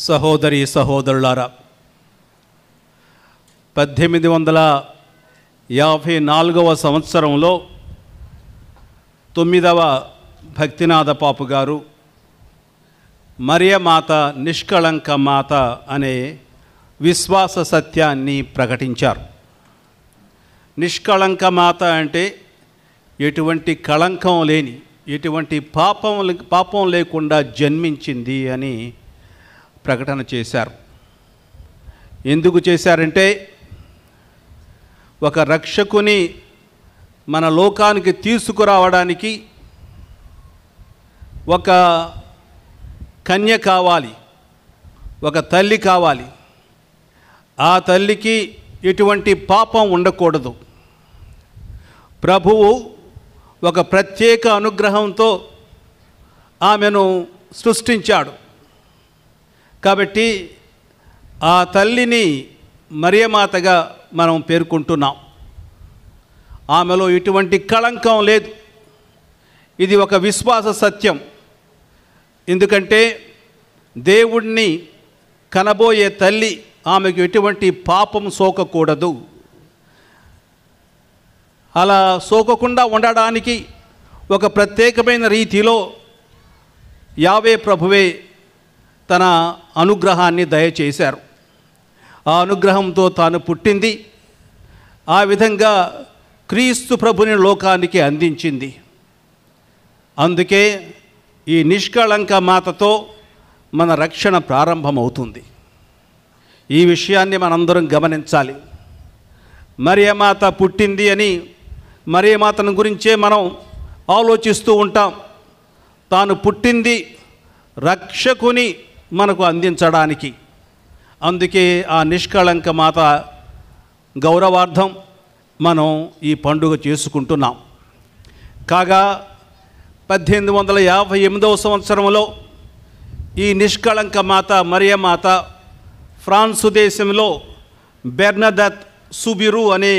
సహోదరి సహోదరులారా, 1854వ సంవత్సరంలో 9వ భక్తినాథ పాపు గారు మరియమాత నిష్కళంక మాత అనే విశ్వాస సత్యాన్ని ప్రకటించారు. నిష్కళంక మాత అంటే ఎటువంటి కళంకం లేని, ఎటువంటి పాపం లేకుండా జన్మించింది అని ప్రకటన చేశారు. ఎందుకు చేశారంటే, ఒక రక్షకుని మన లోకానికి తీసుకురావడానికి ఒక కన్య కావాలి, ఒక తల్లి కావాలి. ఆ తల్లికి ఎటువంటి పాపం ఉండకూడదు. ప్రభువు ఒక ప్రత్యేక అనుగ్రహంతో ఆమెను సృష్టించాడు. కాబట్టి ఆ తల్లిని మరియమాతగా మనం పేర్కొంటున్నాం. ఆమెలో ఎటువంటి కళంకం లేదు. ఇది ఒక విశ్వాస సత్యం. ఎందుకంటే దేవుణ్ణి కనబోయే తల్లి ఆమెకు ఎటువంటి పాపం సోకకూడదు. అలా సోకకుండా ఉండడానికి ఒక ప్రత్యేకమైన రీతిలో యావే ప్రభువే తన అనుగ్రహాన్ని దయచేశారు. ఆ అనుగ్రహంతో తాను పుట్టింది. ఆ విధంగా క్రీస్తు ప్రభుని లోకానికి అందించింది. అందుకే ఈ నిష్కళంక మాతతో మన రక్షణ ప్రారంభమవుతుంది. ఈ విషయాన్ని మనందరం గమనించాలి. మరియమాత పుట్టింది అని మరియమాతను గురించే మనం ఆలోచిస్తూ ఉంటాం. తాను పుట్టింది రక్షకుని మనకు అందించడానికి. అందుకే ఆ నిష్కళంక మాత గౌరవార్థం మనం ఈ పండుగ చేసుకుంటున్నాం. కాగా 1858వ సంవత్సరంలో ఈ నిష్కళంక మాత మరియమాత ఫ్రాన్సు దేశంలో బెర్నదత్ సుబిరు అనే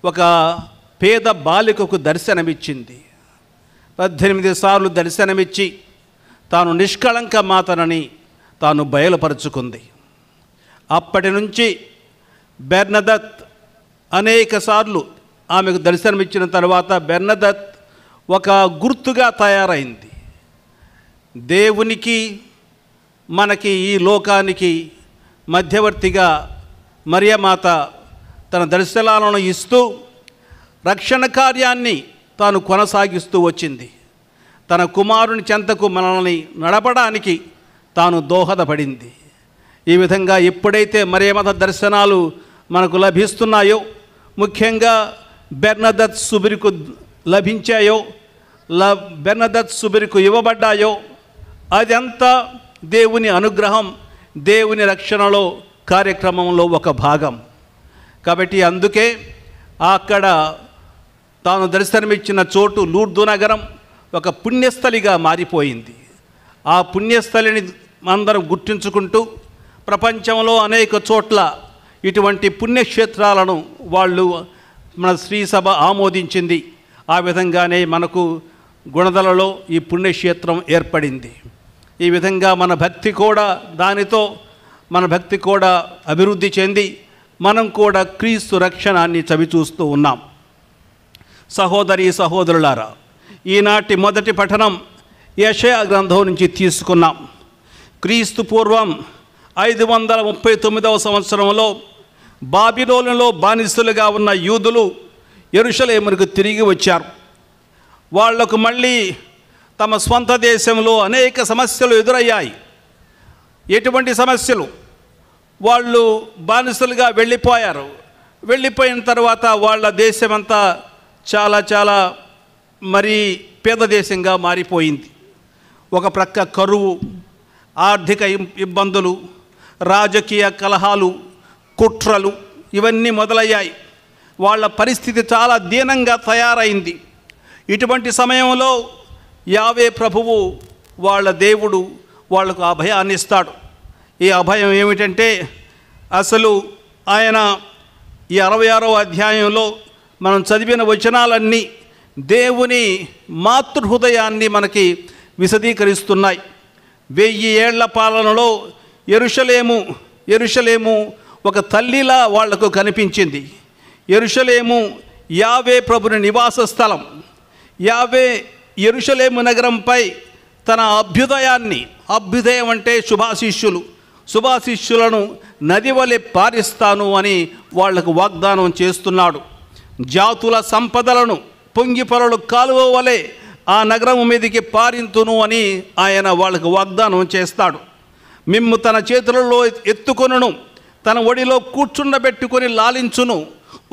ఒక పేద బాలికకు దర్శనమిచ్చింది. 18 సార్లు దర్శనమిచ్చి తాను నిష్కళంక మాతనని తాను బయలుపరుచుకుంది. అప్పటి నుంచి బెర్నదత్ అనేక సార్లు ఆమెకు దర్శనమిచ్చిన తర్వాత బెర్నదత్ ఒక గుర్తుగా తయారైంది. దేవునికి మనకి ఈ లోకానికి మధ్యవర్తిగా మరియమాత తన దర్శనాలను ఇస్తూ రక్షణ కార్యాన్ని తాను కొనసాగిస్తూ వచ్చింది. తన కుమారుని చెంతకు మనల్ని నడపడానికి తాను దోహదపడింది. ఈ విధంగా ఎప్పుడైతే మరియమాత దర్శనాలు మనకు లభిస్తున్నాయో, ముఖ్యంగా బెర్నదత్ సుబిరుకు లభించాయో, బెర్నదత్ సుబిరుకు ఇవ్వబడ్డాయో, అదంతా దేవుని అనుగ్రహం, దేవుని రక్షణలో కార్యక్రమంలో ఒక భాగం. కాబట్టి అందుకే అక్కడ తాను దర్శనమిచ్చిన చోటు లూర్దు నగరం ఒక పుణ్యస్థలిగా మారిపోయింది. ఆ పుణ్యస్థలిని అందరం గుర్తించుకుంటూ ప్రపంచంలో అనేక చోట్ల ఇటువంటి పుణ్యక్షేత్రాలను వాళ్ళు మన శ్రీ సభ ఆమోదించింది. ఆ విధంగానే మనకు గుణదలలో ఈ పుణ్యక్షేత్రం ఏర్పడింది. ఈ విధంగా మన భక్తి కూడా అభివృద్ధి చెంది మనం కూడా క్రీస్తు రక్షణాన్ని చవిచూస్తూ ఉన్నాం. సహోదరి సహోదరులారా, ఈనాటి మొదటి పఠనం యెషయా గ్రంథం నుంచి తీసుకున్నాం. క్రీస్తు పూర్వం 539వ సంవత్సరంలో బాబిలోనులో బానిసలుగా ఉన్న యూదులు యెరూషలేమునకు తిరిగి వచ్చారు. వాళ్లకు మళ్ళీ తమ స్వంత దేశంలో అనేక సమస్యలు ఎదురయ్యాయి. ఎటువంటి సమస్యలు? వాళ్ళు బానిసలుగా వెళ్ళిపోయారు. వెళ్ళిపోయిన తర్వాత వాళ్ళ దేశమంతా చాలా మరీ పేద దేశంగా మారిపోయింది. ఒక ప్రక్క కరువు, ఆర్థిక ఇబ్బందులు, రాజకీయ కలహాలు, కుట్రలు ఇవన్నీ మొదలయ్యాయి. వాళ్ళ పరిస్థితి చాలా దీనంగా తయారైంది. ఇటువంటి సమయంలో యావే ప్రభువు వాళ్ళ దేవుడు వాళ్లకు అభయాన్ని ఇస్తాడు. ఈ అభయం ఏమిటంటే, అసలు ఆయన ఈ 66వ అధ్యాయంలో మనం చదివిన వచనాలన్నీ దేవుని మాతృహృదయాన్ని మనకి విశదీకరిస్తున్నాయి. 1000 ఏళ్ల పాలనలో యెరూషలేము ఒక తల్లిలా వాళ్లకు కనిపించింది. యెరూషలేము యావే ప్రభుని నివాస స్థలం. యావే యెరూషలేము నగరంపై తన అభ్యుదయం అంటే శుభాశిష్యులను నది వలె పారిస్తాను అని వాళ్లకు వాగ్దానం చేస్తున్నాడు. జాతుల సంపదలను పొంగిపొరలు కాలువ వలె ఆ నగరం మీదకి పారింతును అని ఆయన వాళ్ళకు వాగ్దానం చేస్తాడు. మిమ్ము తన చేతులలో ఎత్తుకొనును, తన ఒడిలో కూర్చుండబెట్టుకొని లాలించును.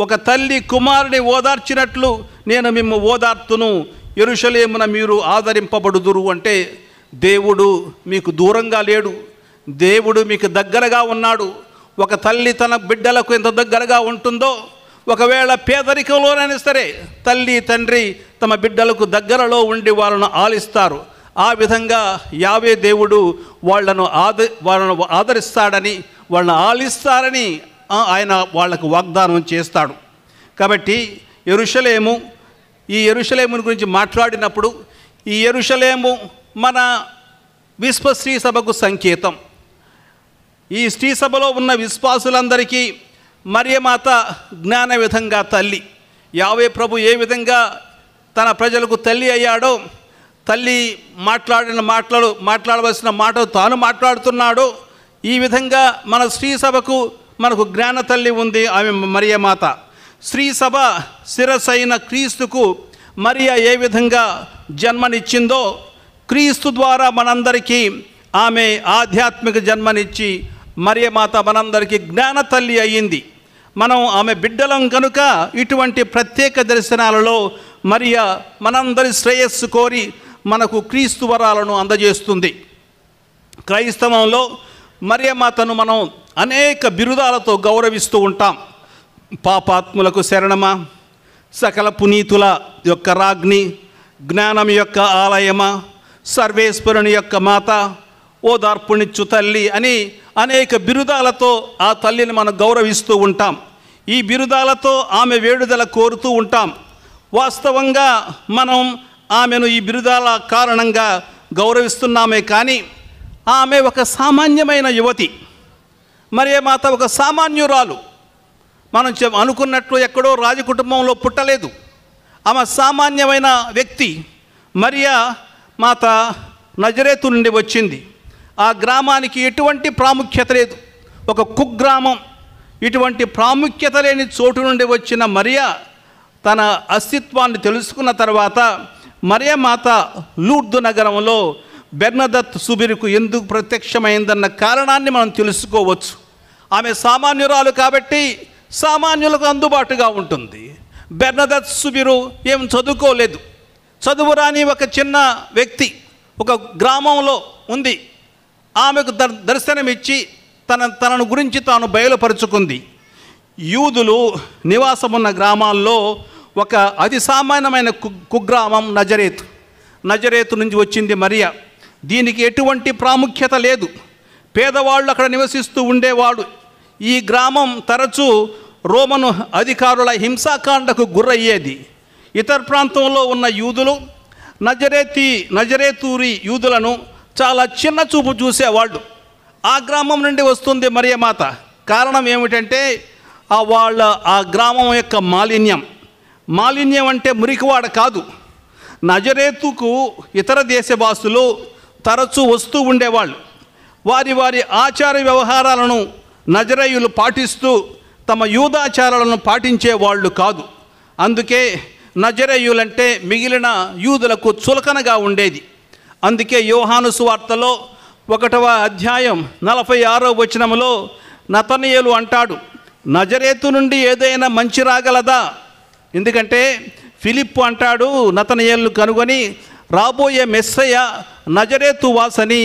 ఒక తల్లి కుమారుని ఓదార్చినట్లు నేను మిమ్ము ఓదార్తును. యెరూషలేమున మీరు ఆదరింపబడుదురు. అంటే దేవుడు మీకు దూరంగా లేడు, దేవుడు మీకు దగ్గరగా ఉన్నాడు. ఒక తల్లి తన బిడ్డలకు ఎంత దగ్గరగా ఉంటుందో, ఒకవేళ పేదరికంలోనైనా సరే తల్లి తండ్రి తమ బిడ్డలకు దగ్గరలో ఉండి వాళ్ళను ఆలిస్తారు. ఆ విధంగా యావే దేవుడు వాళ్ళను ఆదరిస్తాడని, వాళ్ళను ఆలిస్తారని ఆయన వాళ్లకు వాగ్దానం చేస్తాడు. కాబట్టి ఈ యెరూషలేముని గురించి మాట్లాడినప్పుడు ఈ యెరూషలేము మన విశ్వ స్త్రీ సభకు సంకేతం. ఈ స్త్రీ సభలో ఉన్న విశ్వాసులందరికీ మరియమాత జ్ఞాన విధంగా తల్లి. యావే ప్రభు ఏ విధంగా తన ప్రజలకు తల్లి అయ్యాడో, తల్లి మాట్లాడవలసిన మాట తాను మాట్లాడుతున్నాడో, ఈ విధంగా మన స్త్రీ సభకు మనకు జ్ఞాన తల్లి ఉంది, ఆమె మరియమాత. స్త్రీ సభ శిరసైన క్రీస్తుకు మరియా ఏ విధంగా జన్మనిచ్చిందో, క్రీస్తు ద్వారా మనందరికీ ఆమె ఆధ్యాత్మిక జన్మనిచ్చి మరియమాత మనందరికీ జ్ఞాన తల్లి అయ్యింది. మనం ఆమె బిడ్డలం కనుక ఇటువంటి ప్రత్యేక దర్శనాలలో మరియా మనందరి శ్రేయస్సు కోరి మనకు క్రీస్తు వరాలను అందజేస్తుంది. క్రైస్తవంలో మరియమాతను మనం అనేక బిరుదాలతో గౌరవిస్తూ ఉంటాం. పాపాత్ములకు శరణమా, సకల పునీతుల యొక్క రాజ్ఞి, జ్ఞానం యొక్క ఆలయమా, సర్వేశ్వరుని యొక్క మాత, ఓదార్పునిచ్చు తల్లి అని అనేక బిరుదాలతో ఆ తల్లిని మనం గౌరవిస్తూ ఉంటాం. ఈ బిరుదాలతో ఆమె వేడుదల కోరుతూ ఉంటాం. వాస్తవంగా మనం ఆమెను ఈ బిరుదాల కారణంగా గౌరవిస్తున్నామే కానీ ఆమె ఒక సామాన్యమైన యువతి. మరియమాత ఒక సామాన్యురాలు. మనం అనుకున్నట్లు ఎక్కడో రాజకుటుంబంలో పుట్టలేదు. ఆమె సామాన్యమైన వ్యక్తి. మరియా మాత నజరేతు నుండి వచ్చింది. ఆ గ్రామానికి ఎటువంటి ప్రాముఖ్యత లేదు, ఒక కుగ్రామం. ఇటువంటి ప్రాముఖ్యత లేని చోటు నుండి వచ్చిన మరియా తన అస్తిత్వాన్ని తెలుసుకున్న తర్వాత మరియమాత లూర్దు నగరంలో బెర్నదత్ సుబిరుకు ఎందుకు ప్రత్యక్షమైందన్న కారణాన్ని మనం తెలుసుకోవచ్చు. ఆమె సామాన్యురాలు కాబట్టి సామాన్యులకు అందుబాటుగా ఉంటుంది. బెర్నదత్ సుబిరు ఏం చదువుకోలేదు, చదువురాని ఒక చిన్న వ్యక్తి ఒక గ్రామంలో ఉంది. ఆమెకు దర్శనమిచ్చి తనను గురించి తాను బయలుపరుచుకుంది. యూదులు నివాసమున్న గ్రామాల్లో ఒక అతి సామాన్యమైన కుగ్రామం నజరేతు నుంచి వచ్చింది మరియా. దీనికి ఎటువంటి ప్రాముఖ్యత లేదు. పేదవాళ్ళు అక్కడ నివసిస్తూ ఉండేవాడు. ఈ గ్రామం తరచూ రోమను అధికారుల హింసాకాండకు గురయ్యేది. ఇతర ప్రాంతంలో ఉన్న యూదులు నజరేతూరి యూదులను చాలా చిన్న చూపు చూసేవాళ్ళు. ఆ గ్రామం నుండి వస్తుంది మరియమాత. కారణం ఏమిటంటే ఆ గ్రామం యొక్క మాలిన్యం అంటే మురికివాడ కాదు. నజరేతుకు ఇతర దేశవాసులు తరచూ వస్తూ ఉండేవాళ్ళు. వారి ఆచార వ్యవహారాలను నజరేయులు పాటిస్తూ తమ యూదాచారాలను పాటించేవాళ్ళు కాదు. అందుకే నజరేయులంటే మిగిలిన యూదులకు చులకనగా ఉండేది. అందుకే యోహాను సువార్తలో 1వ అధ్యాయం 46వ వచనములో నతనయేలు అంటాడు, నజరేతు నుండి ఏదైనా మంచి రాగలదా? ఎందుకంటే ఫిలిప్పు అంటాడు నతనయేలును కనుగొని, రాబోయే మెస్సయ్య నజరేతు వాసని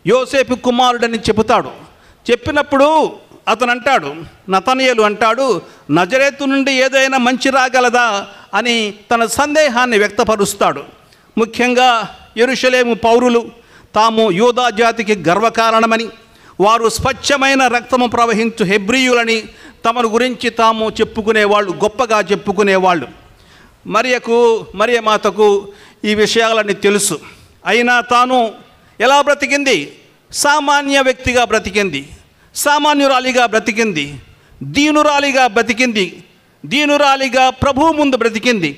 యోసేపు కుమారుడని చెబుతాడు. చెప్పినప్పుడు అతను అంటాడు, నతనయేలు అంటాడు, నజరేతు నుండి ఏదైనా మంచి రాగలదా అని తన సందేహాన్ని వ్యక్తపరుస్తాడు. ముఖ్యంగా యెరూషలేము పౌరులు తాము యూదా జాతికి గర్వకారణమని, వారు స్వచ్ఛమైన రక్తము ప్రవహించు హెబ్రీయులని తమను గురించి తాము చెప్పుకునేవాళ్ళు, గొప్పగా చెప్పుకునేవాళ్ళు. మరియమాతకు ఈ విషయాలన్నీ తెలుసు. అయినా తాను ఎలా బ్రతికింది? సామాన్య వ్యక్తిగా బ్రతికింది, సామాన్యురాలిగా బ్రతికింది, దీనురాలిగా బ్రతికింది, దీనురాలిగా ప్రభువు ముందు బ్రతికింది.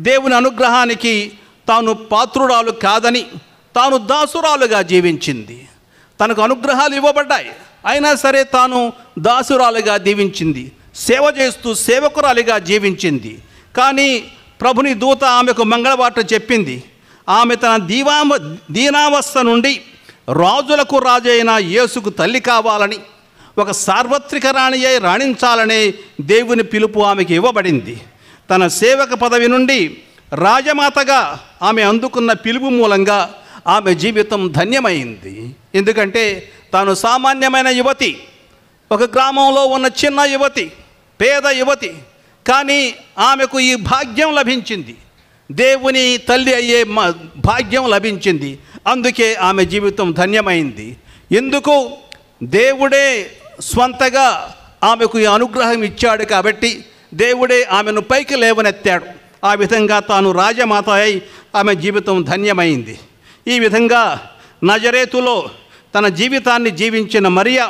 దేవుని అనుగ్రహానికి తాను పాత్రురాలు కాదని తాను దాసురాలుగా జీవించింది. తనకు అనుగ్రహాలు ఇవ్వబడ్డాయి, అయినా సరే తాను దాసురాలుగా జీవించింది, సేవ చేస్తూ సేవకురాలిగా జీవించింది. కానీ ప్రభుని దూత ఆమెకు మంగళవార్త చెప్పింది. ఆమె తన దీనావస్థ నుండి రాజులకు రాజైన యేసుకు తల్లి కావాలని, ఒక సార్వత్రిక రాణి అయి రాణించాలనే దేవుని పిలుపు ఆమెకి ఇవ్వబడింది. తన సేవక పదవి నుండి రాజమాతగా ఆమె అందుకున్న పిలుపు మూలంగా ఆమె జీవితం ధన్యమైంది. ఎందుకంటే తాను సామాన్యమైన యువతి, ఒక గ్రామంలో ఉన్న చిన్న యువతి, పేద యువతి, కానీ ఆమెకు ఈ భాగ్యం లభించింది, దేవుని తల్లి అయ్యే భాగ్యం లభించింది. అందుకే ఆమె జీవితం ధన్యమైంది. ఎందుకు? దేవుడే స్వంతగా ఆమెకు ఈ అనుగ్రహం ఇచ్చాడు కాబట్టి దేవుడే ఆమెను పైకి లేవనెత్తాడు. ఆ విధంగా తాను రాజమాత అయి ఆమె జీవితం ధన్యమైంది. ఈ విధంగా నజరేతులో తన జీవితాన్ని జీవించిన మరియా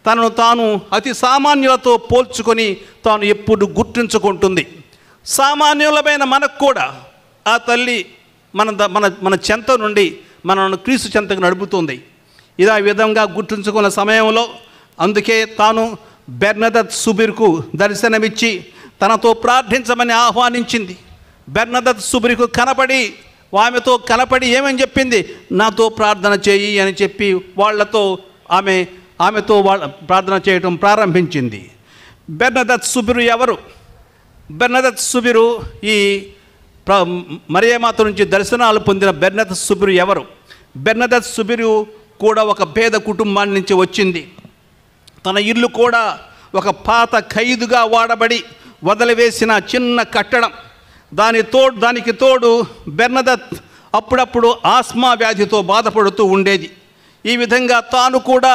తనను తాను అతి సామాన్యులతో పోల్చుకొని తాను ఎప్పుడు గుర్తుంచుకుంటుంది. సామాన్యులమైన మనకు కూడా ఆ తల్లి మన చెంత నుండి మనను క్రీస్తు చెంతకు నడుపుతుంది. ఇది ఆ విధంగా గుర్తుంచుకున్న సమయంలో అందుకే తాను బెర్నదత్ సుబిర్కు దర్శనమిచ్చి తనతో ప్రార్థించమని ఆహ్వానించింది. బెర్నదత్ సుబిర్కు ఆమెతో కనపడి ఏమని చెప్పింది? నాతో ప్రార్థన చేయి అని చెప్పి ఆమెతో ప్రార్థన చేయటం ప్రారంభించింది. బెర్నదత్ సుబిరు ఎవరు? బెర్నదత్ సుబిరు ఈ మరియమాత నుంచి దర్శనాలు పొందిన బెర్నదత్ సుబిరు ఎవరు? బెర్నదత్ సుబిరు కూడా ఒక పేద కుటుంబాన్ని నుంచి వచ్చింది. తన ఇల్లు కూడా ఒక ఖైదుగా వాడబడి వదిలివేసిన చిన్న కట్టడం. దానికి తోడు బెర్నదత్ అప్పుడప్పుడు ఆస్మా వ్యాధితో బాధపడుతూ ఉండేది. ఈ విధంగా తాను కూడా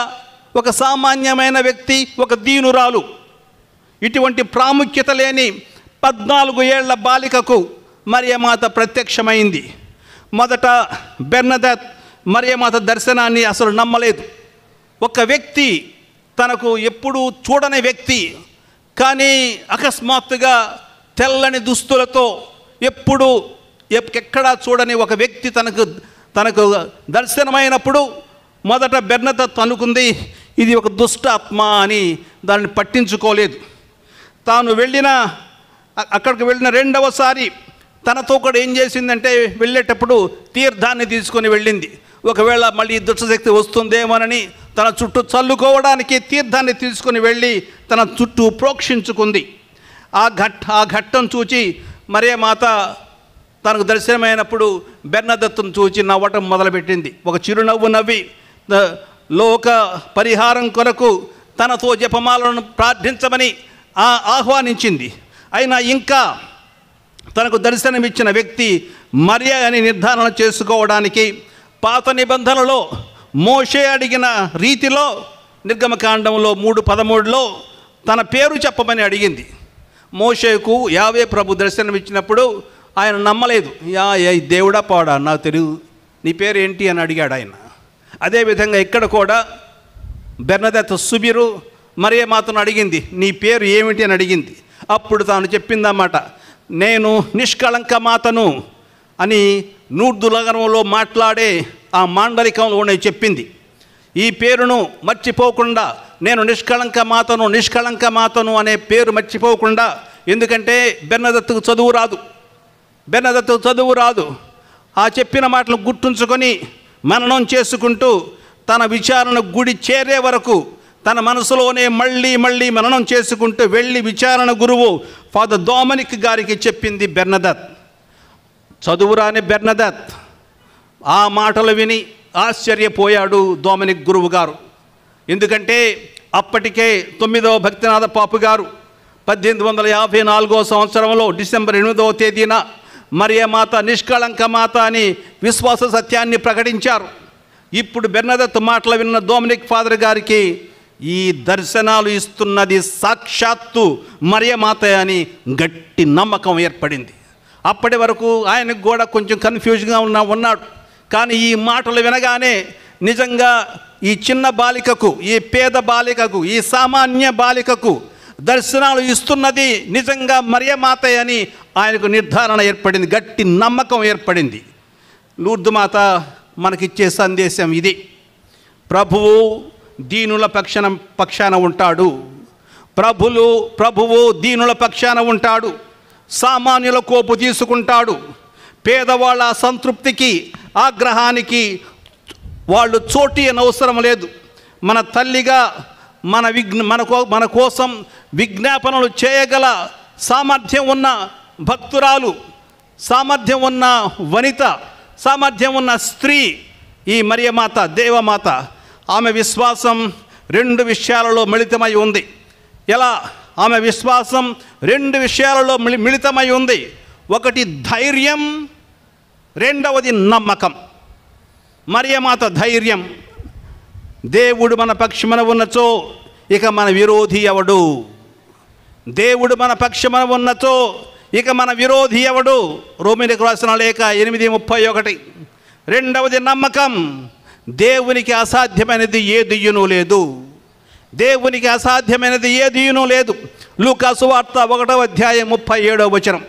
ఒక సామాన్యమైన వ్యక్తి, ఒక దీనురాలు. ఇటువంటి ప్రాముఖ్యత లేని 14 ఏళ్ల బాలికకు మరియమాత ప్రత్యక్షమైంది. మొదట బెర్నదత్ మరియమాత దర్శనాన్ని అసలు నమ్మలేదు. ఒక వ్యక్తి, తనకు ఎప్పుడూ చూడని వ్యక్తి, కానీ అకస్మాత్తుగా తెల్లని దుస్తులతో ఎక్కడా చూడని ఒక వ్యక్తి తనకు దర్శనమైనప్పుడు మొదట బెర్నదత్ అనుకుంది ఇది ఒక దుష్టాత్మ అని. దాన్ని పట్టించుకోలేదు. తాను అక్కడికి వెళ్ళిన రెండవసారి తనతో కూడా ఏం చేసిందంటే వెళ్ళేటప్పుడు తీర్థాన్ని తీసుకొని వెళ్ళింది. ఒకవేళ మళ్ళీ దుష్టశక్తి వస్తుందేమోనని తన చుట్టూ చల్లుకోవడానికి తీర్థాన్ని తీసుకొని వెళ్ళి తన చుట్టూ ప్రోక్షించుకుంది. ఆ ఘట్టం చూచి మరియమాత తనకు దర్శనమైనప్పుడు బెర్నదత్తును చూచి నవ్వటం మొదలుపెట్టింది. ఒక చిరునవ్వు నవ్వి లోక పరిహారం కొరకు తనతో జపమాలను ప్రార్థించమని ఆహ్వానించింది. అయినా ఇంకా తనకు దర్శనమిచ్చిన వ్యక్తి మరియ అని నిర్ధారణ చేసుకోవడానికి పాత నిబంధనలో మోషే అడిగిన రీతిలో నిర్గమకాండంలో 3:13లో తన పేరు చెప్పమని అడిగింది. మోషేకు యావే ప్రభు దర్శనమిచ్చినప్పుడు ఆయన నమ్మలేదు. దేవుడా పాడా నాకు తెలియదు, నీ పేరు ఏంటి అని అడిగాడు ఆయన. అదేవిధంగా ఇక్కడ కూడా బెర్నదత్ సుబిరు మరియమాతను అడిగింది, నీ పేరు ఏమిటి అని అడిగింది. అప్పుడు తాను చెప్పిందన్నమాట, నేను నిష్కళంక మాతను అని నూర్దులగరంలో మాట్లాడే ఆ మాండలికంలోనే చెప్పింది. ఈ పేరును మర్చిపోకుండా నేను నిష్కళంక మాతను అనే పేరు మర్చిపోకుండా, ఎందుకంటే బెర్నదత్తుకు చదువు రాదు. ఆ చెప్పిన మాటలు గుర్తుంచుకొని మననం చేసుకుంటూ తన విచారణ గుడి చేరే వరకు తన మనసులోనే మళ్ళీ మననం చేసుకుంటూ వెళ్ళి విచారణ గురువు ఫాదర్ డొమినిక్ గారికి చెప్పింది బెర్నదత్. చదువురాని బెర్నదత్ ఆ మాటలు విని ఆశ్చర్యపోయాడు డొమినిక్ గురువు గారు. ఎందుకంటే అప్పటికే 9వ భక్తినాథ పాపు గారు 1854 సంవత్సరంలో డిసెంబర్ 8వ తేదీన మరియమాత నిష్కళంక మాత అని విశ్వాస సత్యాన్ని ప్రకటించారు. ఇప్పుడు బెర్నదత్ మాటలు విన్న డొమినిక్ ఫాదర్ గారికి ఈ దర్శనాలు ఇస్తున్నది సాక్షాత్తు మరియమాత అని గట్టి నమ్మకం ఏర్పడింది. అప్పటి వరకు ఆయనకు కూడా కొంచెం కన్ఫ్యూజ్గా ఉన్నాడు. కానీ ఈ మాటలు వినగానే నిజంగా ఈ చిన్న బాలికకు, ఈ పేద బాలికకు, ఈ సామాన్య బాలికకు దర్శనాలు ఇస్తున్నది నిజంగా మరియమాతే అని ఆయనకు నిర్ధారణ ఏర్పడింది, గట్టి నమ్మకం ఏర్పడింది. లూర్దు మాత మనకిచ్చే సందేశం ఇది. ప్రభువు దీనుల పక్షాన ఉంటాడు. ప్రభువు దీనుల పక్షాన ఉంటాడు. సామాన్యుల కోపు తీసుకుంటాడు. పేదవాళ్ళ సంతృప్తికి, ఆగ్రహానికి వాళ్ళు చోటు అనవసరం లేదు. మన తల్లిగా మన కోసం విజ్ఞాపనలు చేయగల సామర్థ్యం ఉన్న భక్తురాలు, సామర్థ్యం ఉన్న వనిత, సామర్థ్యం ఉన్న స్త్రీ ఈ మరియమాత, దేవమాత. ఆమె విశ్వాసం 2 విషయాలలో మిళితమై ఉంది. ఎలా? ఆమె విశ్వాసం 2 విషయాలలో మిళితమై ఉంది. ఒకటి ధైర్యం, రెండవది నమ్మకం. మరియమాత ధైర్యం. దేవుడు మన పక్షమున ఉన్నచో ఇక మన విరోధి ఎవడు? దేవుడు మన పక్షమున ఉన్నచో ఇక మన విరోధి ఎవడు? రోమీయులకు రాసిన లేఖ 8:31. రెండవది నమ్మకం. దేవునికి అసాధ్యమైనది ఏదియును లేదు. దేవునికి అసాధ్యమైనది ఏదియును లేదు. లూకా సువార్త 1:37.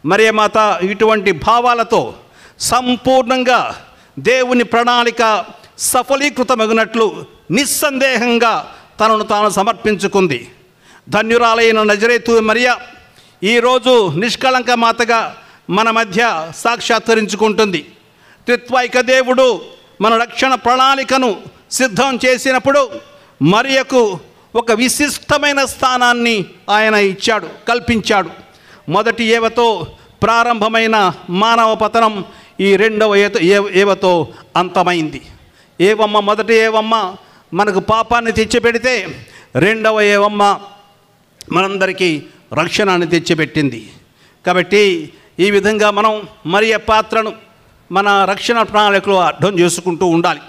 మరియమాత ఇటువంటి భావాలతో సంపూర్ణంగా దేవుని ప్రణాళిక సఫలీకృతమగినట్లు నిస్సందేహంగా తనను తాను సమర్పించుకుంది. ధన్యురాలైన నజరేతు మరియా ఈరోజు నిష్కళంక మాతగా మన మధ్య సాక్షాత్కరించుకుంటుంది. త్రిత్వైక దేవుడు మన రక్షణ ప్రణాళికను సిద్ధం చేసినప్పుడు మరియకు ఒక విశిష్టమైన స్థానాన్ని ఆయన కల్పించాడు. మొదటి ఏవతో ప్రారంభమైన మానవ పతనం ఈ రెండవ ఏవతో అంతమైంది. ఏవమ్మ, మొదటి ఏవమ్మ మనకు పాపాన్ని తెచ్చిపెడితే, రెండవ ఏవమ్మ మనందరికీ రక్షణని తెచ్చిపెట్టింది. కాబట్టి ఈ విధంగా మనం మరియ పాత్రను మన రక్షణ ప్రణాళికలో అర్థం చేసుకుంటూ ఉండాలి.